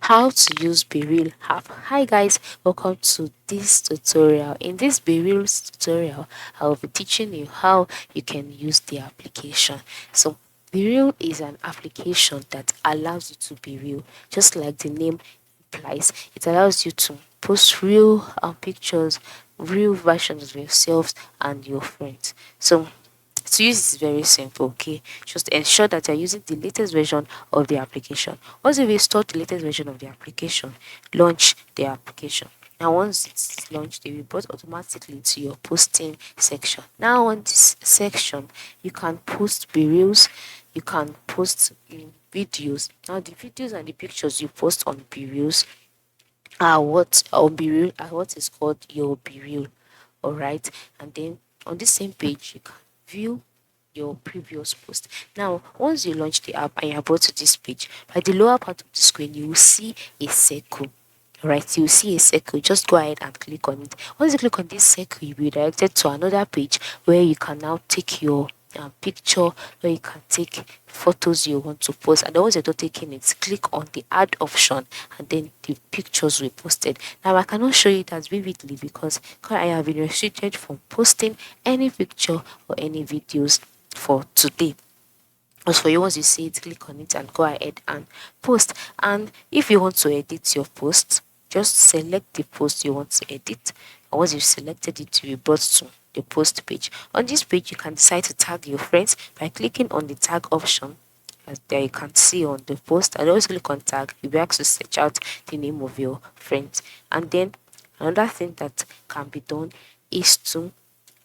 How to use Bereal app. Hi guys, welcome to this tutorial. In this Bereal tutorial, I will be teaching you how you can use the application. So Bereal is an application that allows you to be real, just like the name implies. It allows you to post real pictures, real versions of yourselves and your friends. So to use is very simple, okay? Just ensure that you're using the latest version of the application. Once you've installed the latest version of the application, launch the application. Now, once it's launched, it will be brought automatically to your posting section. Now, on this section, you can post reels, you can post videos. Now, the videos and the pictures you post on reels are what is called your Bereal. All right, and then on the same page you can view your previous post. Now, once you launch the app and you're brought to this page, by the lower part of the screen, you will see a circle. Right, you will see a circle. Just go ahead and click on it. Once you click on this circle, you'll be directed to another page where you can now take your picture, where you can take photos you want to post. And then once you're done taking it, click on the add option, and then the pictures will be posted. Now, I cannot show you that vividly because I have been restricted from posting any picture or any videos for today. As for you, once you see it, click on it and go ahead and post. And if you want to edit your post, just select the post you want to edit. And once you've selected it, you'll be brought to the post page. On this page, you can decide to tag your friends by clicking on the tag option. As there you can see on the post, and always click on tag. You'll be able to search out the name of your friends. And then another thing that can be done is to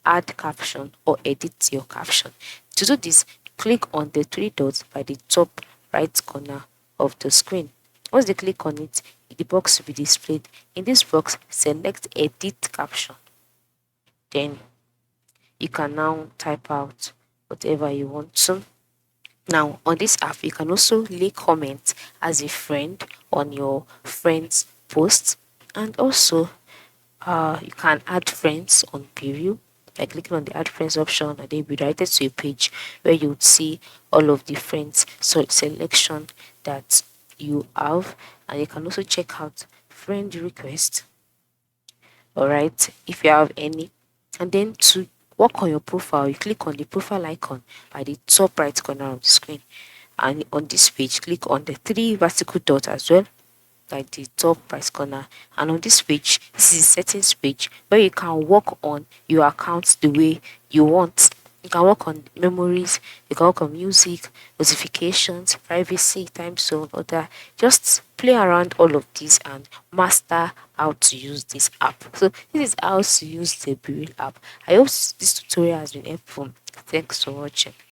add caption or edit your caption. To do this, click on the three dots by the top right corner of the screen. Once you click on it, the box will be displayed. In this box, select edit caption. Then you can now type out whatever you want to. Now, on this app, you can also leave comments as a friend on your friend's post, and also you can add friends on Bereal by clicking on the add friends option, and then be directed to a page where you would see all of the friends selection that you have, and you can also check out friend request. All right, if you have any, and then to work on your profile, you click on the profile icon at the top right corner of the screen, and on this page, click on the three vertical dots as well like the top right corner. And on this page, this is a settings page where you can work on your account the way you want. You can work on memories, you can work on music, notifications, privacy, time zone, other. Just play around all of these and master how to use this app. So this is how to use the Bereal app. I hope this tutorial has been helpful. Thanks for watching.